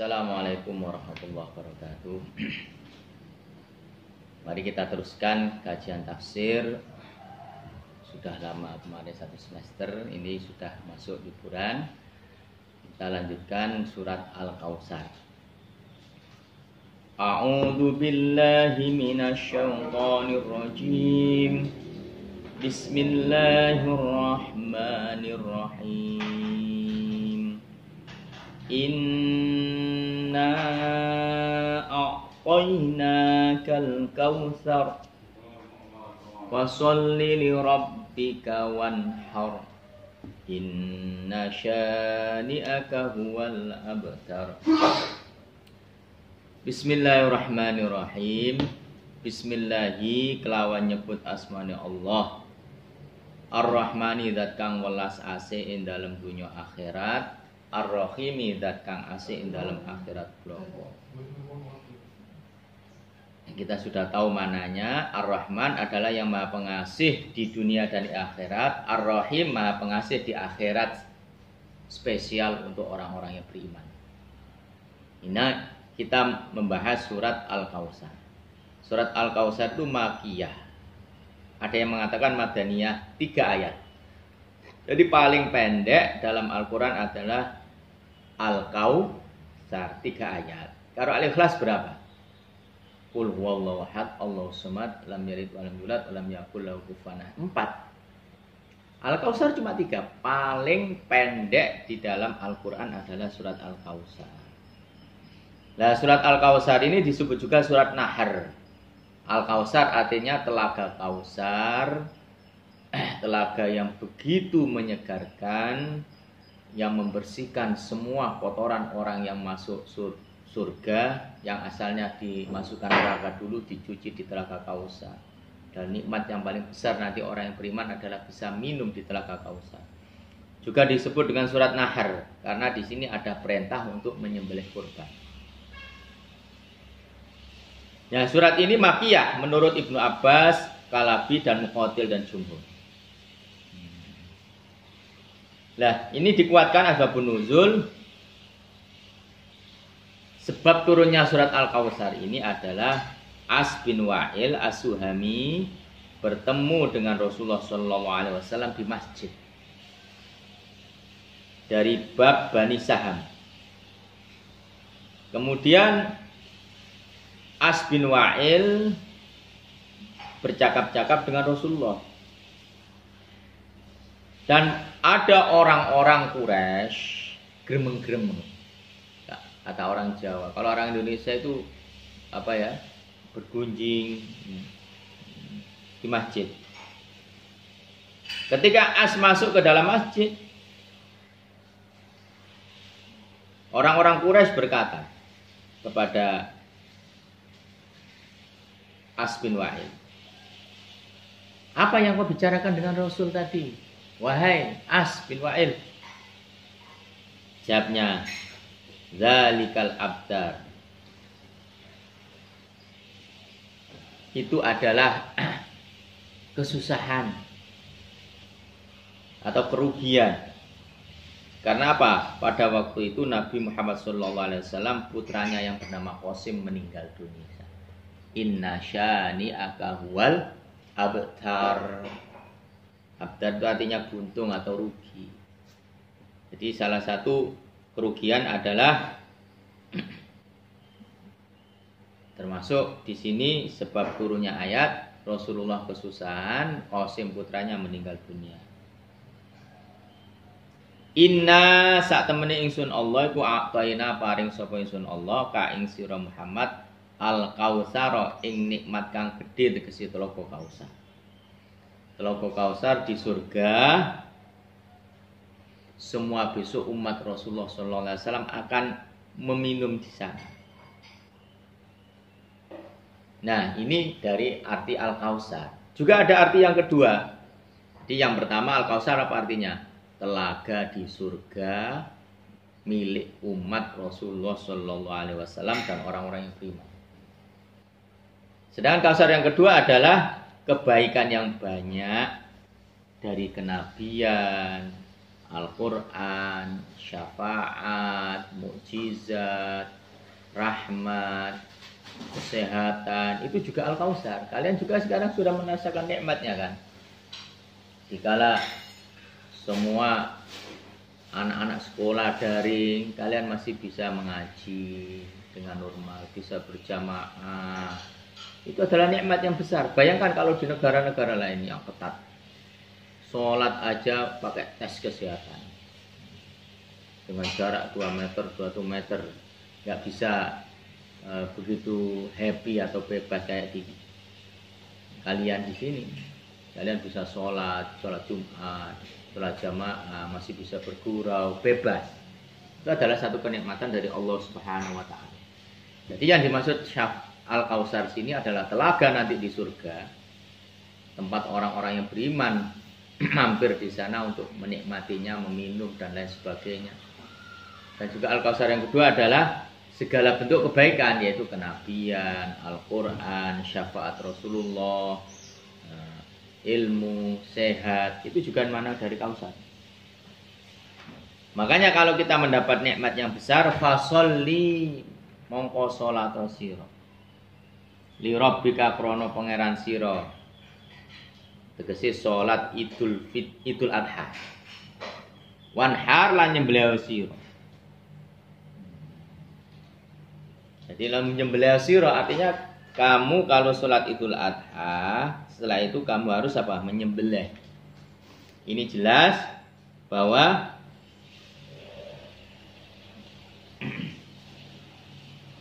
Assalamualaikum warahmatullahi wabarakatuh. Mari kita teruskan kajian tafsir. Sudah lama kemarin 1 semester, ini sudah masuk liburan. Kita lanjutkan surat Al-Kautsar. A'udzu billahi minasyaitonir rajim. Bismillahirrahmanirrahim. Inna a'tainakal kautsar fasholli li rabbika wanhar inna syani'aka huwal abtar. Bismillahirrahmanirrahim. Bismillahi kelawan nyebut asmane Allah. Ar-Rahmani zat kang welas asih ing dalem dunya akhirat. Ar-Rahimi zat kang asih ing dalem akhirat bloko. Kita sudah tahu mananya. Ar-Rahman adalah yang maha pengasih di dunia dan di akhirat. Ar-Rahim maha pengasih di akhirat, spesial untuk orang-orang yang beriman. Ini kita membahas surat Al-Kautsar. Surat Al-Kautsar itu makiyah. Ada yang mengatakan madaniyah, 3 ayat. Jadi paling pendek dalam Al-Quran adalah Al-Kautsar, 3 ayat. Kalau Al-Ikhlas berapa? Qul huwallahu ahad, Allahus samad, lam yalid walam yulad, walam yakul lahu kufuwan ahad. 4. Al-Kautsar cuma 3. Paling pendek di dalam Al-Quran adalah surat Al-Kautsar. Nah, surat Al-Kautsar ini disebut juga surat Nahar. Al-Kautsar artinya telaga Kautsar, telaga yang begitu menyegarkan, yang membersihkan semua kotoran orang yang masuk surga, yang asalnya dimasukkan neraka dulu dicuci di telaga Kautsar. Dan nikmat yang paling besar nanti orang yang beriman adalah bisa minum di telaga Kautsar. Juga disebut dengan surat Nahar karena di sini ada perintah untuk menyembelih kurban. Ya, surat ini makiyah menurut Ibnu Abbas, Kalabi dan Muqatil dan Jumhur. Nah, ini dikuatkan asbabun nuzul. Sebab turunnya surat Al-Kautsar ini adalah As bin Wa'il As-Suhami bertemu dengan Rasulullah SAW di masjid dari bab Bani Saham. Kemudian As bin Wa'il bercakap-cakap dengan Rasulullah. Dan ada orang-orang Quraisy gremeng-gremeng. Kata orang Jawa. Kalau orang Indonesia itu apa ya? Bergunjing di masjid. Ketika As masuk ke dalam masjid, orang-orang Quraisy berkata kepada As bin Wa'il, apa yang kau bicarakan dengan Rasul tadi, wahai As bin Wa'il? Jawabnya, zalikal abdar, itu adalah kesusahan atau kerugian. Karena apa? Pada waktu itu Nabi Muhammad SAW putranya yang bernama Qasim meninggal dunia. Inna syani'aka huwal abtar. Abtar itu artinya buntung atau rugi. Jadi salah satu kerugian adalah termasuk di sini sebab turunnya ayat Rasulullah kesusahan, Qasim putranya meninggal dunia. Inna sak temene ingsun Allah iku a'taina paring sapa ingsun Allah ka ing sira Muhammad Al-Kautsar ing nikmat kang gedhe tegese telaga Kautsar. Telaga Kautsar di surga. Semua besok umat Rasulullah SAW akan meminum di sana. Nah, ini dari arti Al-Kautsar. Juga ada arti yang kedua. Jadi yang pertama Al-Kautsar apa artinya? Telaga di surga milik umat Rasulullah SAW dan orang-orang yang beriman. Sedangkan Kautsar yang kedua adalah kebaikan yang banyak dari kenabian, Al-Quran, syafaat, mukjizat, rahmat, kesehatan, itu juga Al-Kausar. Kalian juga sekarang sudah merasakan nikmatnya kan? Dikala semua anak-anak sekolah daring, kalian masih bisa mengaji dengan normal, bisa berjamaah. Itu adalah nikmat yang besar. Bayangkan kalau di negara-negara lain yang ketat, sholat aja pakai tes kesehatan dengan jarak 2 meter, 2 meter, nggak bisa begitu happy atau bebas kayak di kalian di sini. Kalian bisa sholat Jumat, sholat jamaah, masih bisa bergurau, bebas. Itu adalah satu kenikmatan dari Allah Subhanahu wa Ta'ala. Jadi yang dimaksud Al-Kausar sini adalah telaga nanti di surga, tempat orang-orang yang beriman mampir di sana untuk menikmatinya, meminum dan lain sebagainya. Dan juga Al-Kausar yang kedua adalah segala bentuk kebaikan, yaitu kenabian, Al-Quran, syafaat Rasulullah, ilmu, sehat, itu juga mana dari Kausar. Makanya kalau kita mendapat nikmat yang besar, fasolli mongko sholat sira li rabbika krono pangeran sira, tegese sholat idul adha, wanhar lan nyembelih sira. Jadi nyembelih sira artinya kamu kalau sholat idul adha, setelah itu kamu harus apa? Menyembelih. Ini jelas bahwa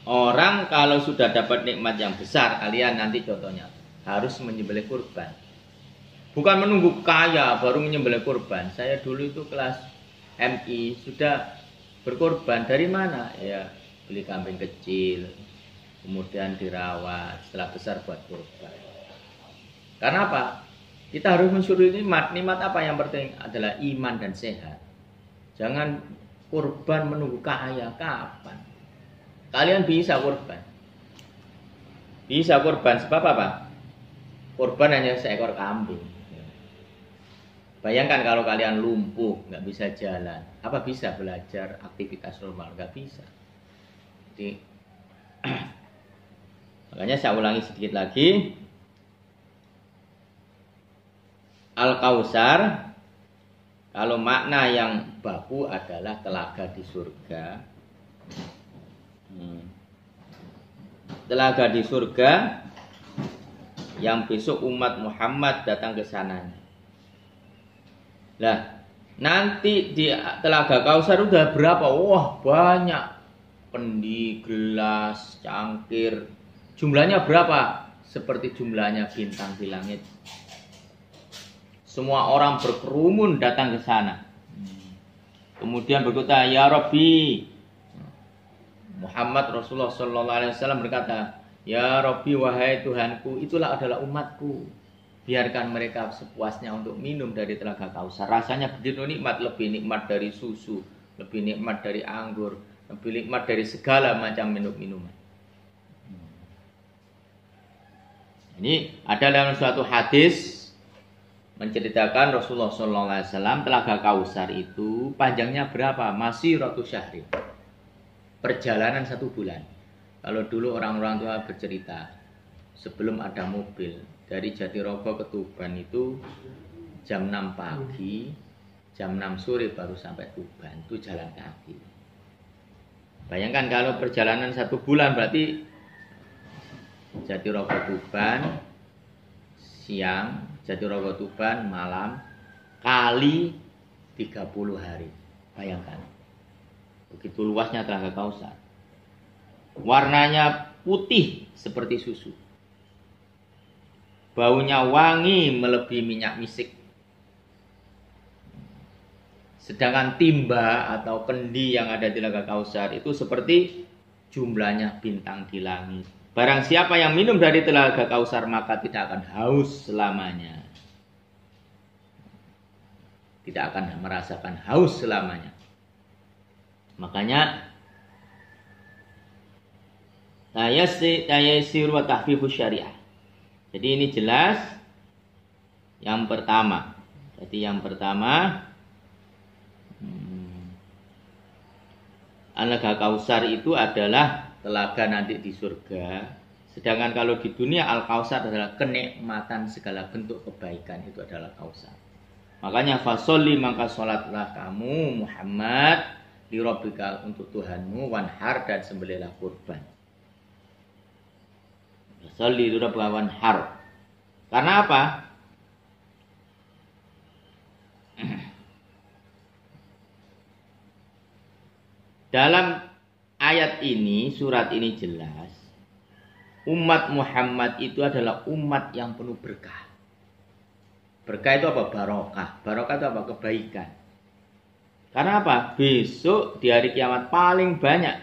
orang kalau sudah dapat nikmat yang besar, kalian nanti contohnya harus menyembelih kurban. Bukan menunggu kaya baru menyembelih kurban. Saya dulu itu kelas MI sudah berkurban. Dari mana? Ya beli kambing kecil, kemudian dirawat, setelah besar buat kurban. Karena apa? Kita harus mensyukuri nikmat. Nikmat apa yang penting adalah iman dan sehat. Jangan kurban menunggu kaya. Kapan? Kalian bisa kurban. Bisa kurban sebab apa? Kurban hanya seekor kambing. Bayangkan kalau kalian lumpuh, nggak bisa jalan. Apa bisa belajar aktivitas normal? Nggak bisa. Jadi, makanya saya ulangi sedikit lagi. Al-Kausar, kalau makna yang baku adalah telaga di surga. Telaga di surga yang besok umat Muhammad datang ke sananya. Lah, nanti di telaga Kausar udah berapa? Wah, banyak. Kendi, gelas, cangkir. Jumlahnya berapa? Seperti jumlahnya bintang di langit. Semua orang berkerumun datang ke sana. Kemudian berkata, "Ya Rabbi." Muhammad Rasulullah SAW berkata, "Ya Rabbi, wahai Tuhanku, itulah adalah umatku. Biarkan mereka sepuasnya untuk minum dari telaga Kausar. Rasanya begitu nikmat, lebih nikmat dari susu, lebih nikmat dari anggur, lebih nikmat dari segala macam minuman." Ini ada dalam suatu hadis menceritakan Rasulullah SAW telaga Kausar itu panjangnya berapa? Masih ratus syahri. Perjalanan 1 bulan. Kalau dulu orang-orang tua bercerita, sebelum ada mobil, dari Jatirogo ke Tuban itu jam 6 pagi, jam 6 sore baru sampai Tuban. Itu jalan kaki. Bayangkan kalau perjalanan 1 bulan berarti Jatirogo Tuban siang, Jatirogo Tuban malam, kali 30 hari. Bayangkan. Begitu luasnya telaga Kausar. Warnanya putih seperti susu. Baunya wangi melebihi minyak misik. Sedangkan timba atau kendi yang ada di telaga Kausar itu seperti jumlahnya bintang di langit. Barang siapa yang minum dari telaga Kausar maka tidak akan haus selamanya. Tidak akan merasakan haus selamanya. Makanya tayassir wa tahfifus syariah. Jadi ini jelas yang pertama. Jadi yang pertama Telaga Kausar itu adalah telaga nanti di surga. Sedangkan kalau di dunia Al-Kausar adalah kenikmatan segala bentuk kebaikan, itu adalah Kausar. Makanya fasolli, maka sholatlah kamu Muhammad li rabbika, untuk Tuhanmu, wanhar, dan sembelihlah kurban. Fasolli li rabbika wanhar. Karena apa? Dalam ayat ini, surat ini jelas, umat Muhammad itu adalah umat yang penuh berkah. Berkah itu apa? Barokah. Barokah itu apa? Kebaikan. Karena apa? Besok di hari kiamat paling banyak.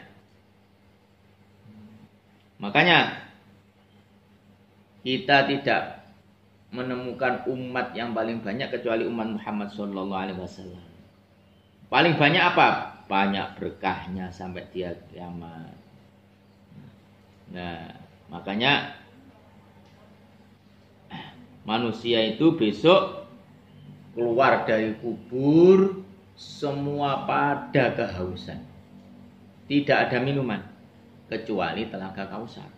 Makanya kita tidak menemukan umat yang paling banyak kecuali umat Muhammad SAW. Paling banyak apa? Banyak berkahnya sampai di hari kiamat. Nah, makanya manusia itu besok keluar dari kubur semua pada kehausan. Tidak ada minuman kecuali telaga Kausar.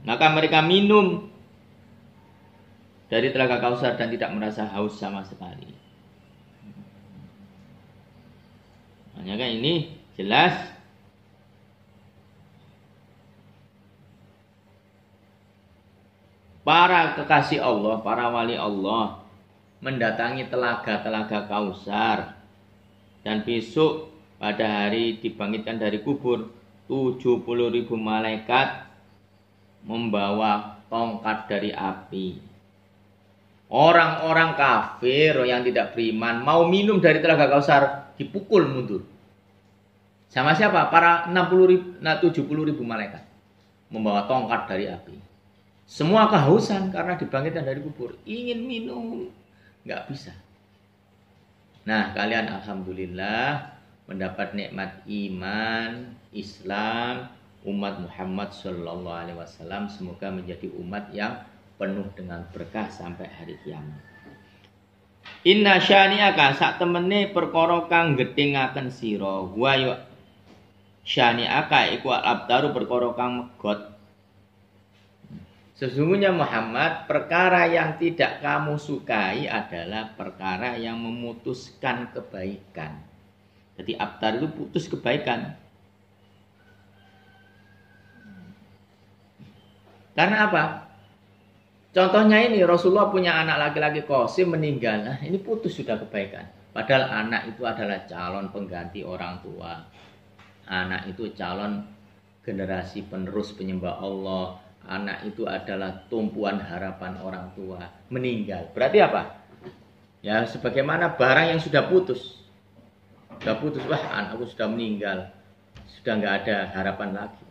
Maka mereka minum dari telaga Kausar dan tidak merasa haus sama sekali. Makanya kan ini jelas para kekasih Allah, para wali Allah mendatangi telaga-telaga Kausar, dan besok pada hari dibangkitkan dari kubur 70.000 malaikat membawa tongkat dari api. Orang-orang kafir yang tidak beriman mau minum dari telaga Kausar dipukul mundur. Sama siapa? Para 70.000 malaikat membawa tongkat dari api. Semua kehausan karena dibangkitkan dari kubur, ingin minum, nggak bisa. Nah, kalian alhamdulillah mendapat nikmat iman, Islam, umat Muhammad Sallallahu Alaihi Wasallam. Semoga menjadi umat yang penuh dengan berkah sampai hari kiamat. Inna syani'aka, sak temene perkara kang gedhingaken sira, wa ya syani'aka iku al-abtaru, perkara kang megot. Sesungguhnya Muhammad, perkara yang tidak kamu sukai adalah perkara yang memutuskan kebaikan. Jadi abtar itu putus kebaikan. Karena apa? Contohnya ini, Rasulullah punya anak laki-laki Qasim meninggal. Nah, ini putus sudah kebaikan. Padahal anak itu adalah calon pengganti orang tua. Anak itu calon generasi penerus penyembah Allah. Anak itu adalah tumpuan harapan orang tua. Meninggal. Berarti apa? Ya, sebagaimana barang yang sudah putus. Sudah putus, wah anakku sudah meninggal. Sudah nggak ada harapan lagi.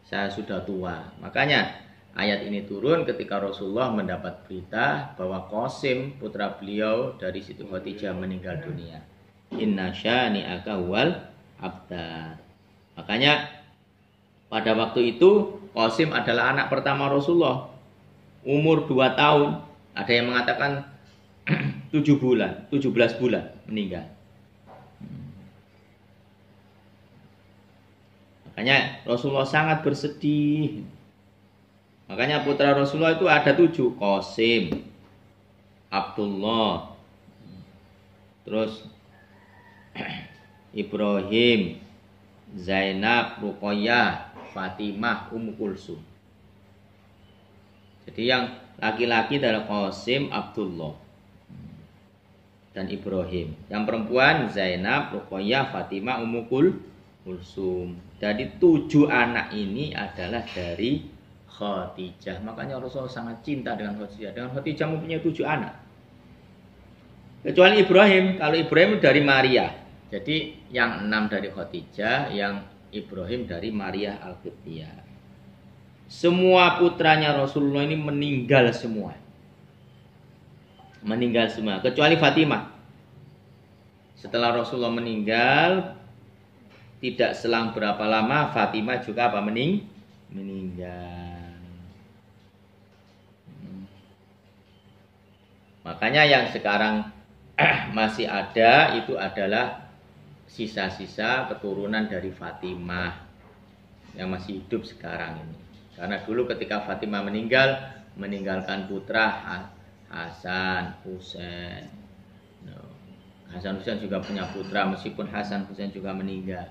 Saya sudah tua. Makanya ayat ini turun ketika Rasulullah mendapat berita bahwa Qasim, putra beliau dari Siti Khadijah, meninggal dunia. Inna syani'aka wal abtar. Makanya pada waktu itu Qasim adalah anak pertama Rasulullah. Umur 2 tahun. Ada yang mengatakan 7 bulan, 17 bulan meninggal. Makanya Rasulullah sangat bersedih. Makanya putra Rasulullah itu ada 7. Qasim, Abdullah, terus Ibrahim, Zainab, Ruqayyah, Fatimah, Ummu Kulsum. Jadi yang laki-laki adalah Qasim, Abdullah, dan Ibrahim. Yang perempuan Zainab, Ruqayyah, Fatimah, Ummu Kulsum. Jadi 7 anak ini adalah dari Khadijah. Makanya Rasulullah sangat cinta dengan Khadijah. Dengan Khadijah mempunyai 7 anak. Kecuali Ibrahim. Kalau Ibrahim dari Maria. Jadi yang 6 dari Khadijah, yang Ibrahim dari Maria Al-Qibtiyah. Semua putranya Rasulullah ini meninggal semua. Meninggal semua. Kecuali Fatimah. Setelah Rasulullah meninggal, tidak selang berapa lama Fatimah juga apa meninggal. Makanya yang sekarang masih ada itu adalah sisa-sisa keturunan dari Fatimah yang masih hidup sekarang ini. Karena dulu ketika Fatimah meninggalkan putra Hasan, Husain. Hasan Husain juga punya putra, meskipun Hasan Husain juga meninggal.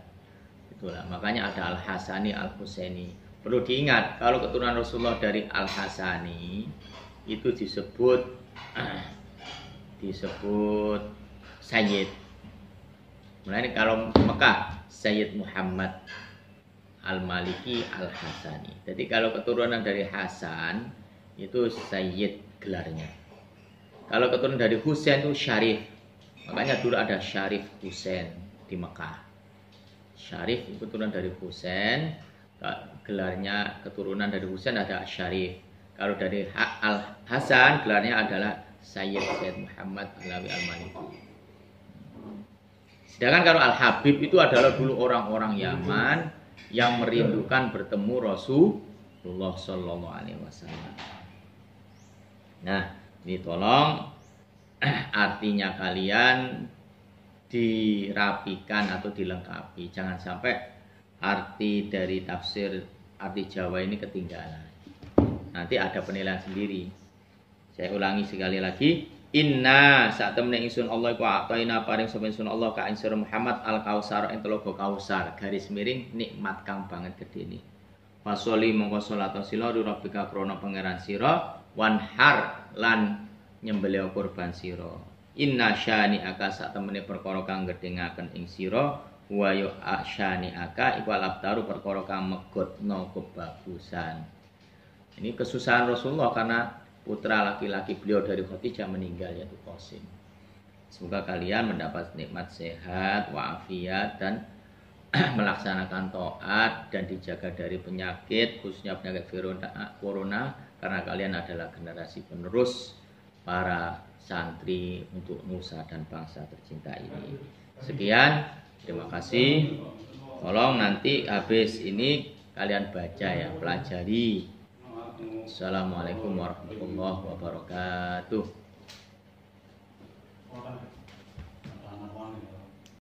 Itulah makanya ada Al-Hasani, Al-Husaini. Perlu diingat kalau keturunan Rasulullah dari Al-Hasani itu disebut Sayyid. Mulai kalau Mekah Sayyid Muhammad Al-Maliki Al-Hasani. Jadi kalau keturunan dari Hasan itu Sayyid gelarnya. Kalau keturunan dari Husain itu Syarif. Makanya dulu ada Syarif Husain di Mekah. Syarif itu keturunan dari Husain, gelarnya keturunan dari Husain ada Syarif. Kalau dari Al-Hasan gelarnya adalah Sayyid Muhammad Alawi Al-Maliki. Sedangkan kalau Al-Habib itu adalah dulu orang-orang Yaman yang merindukan bertemu Rasulullah Sallallahu Alaihi Wasallam. Nah, ini tolong artinya kalian dirapikan atau dilengkapi. Jangan sampai arti dari tafsir arti Jawa ini ketinggalan. Nanti ada penilaian sendiri. Saya ulangi sekali lagi. Inna saat temen ingsun Allah iku ataina paring sapa ingsun Allah ka ingsun Muhammad al-Kausar ing telaga Kausar garis miring nikmat kang banget gedene. Fasoli mongko salat sila rabbika krana pangeran sira wanhar lan nyembelih kurban sira. Inna syani aka sak temene perkara kang gedhengaken ing sira wa yu asyani aka iku alabtaru perkara kang megotno kebagusan. Ini kesusahan Rasulullah karena putra laki-laki beliau dari Khadijah meninggal yaitu Qasim. Semoga kalian mendapat nikmat sehat, wa'afiat dan melaksanakan taat dan dijaga dari penyakit khususnya penyakit corona karena kalian adalah generasi penerus para santri untuk nusa dan bangsa tercinta ini. Sekian, terima kasih. Tolong nanti habis ini kalian baca ya, pelajari. Assalamualaikum warahmatullahi wabarakatuh.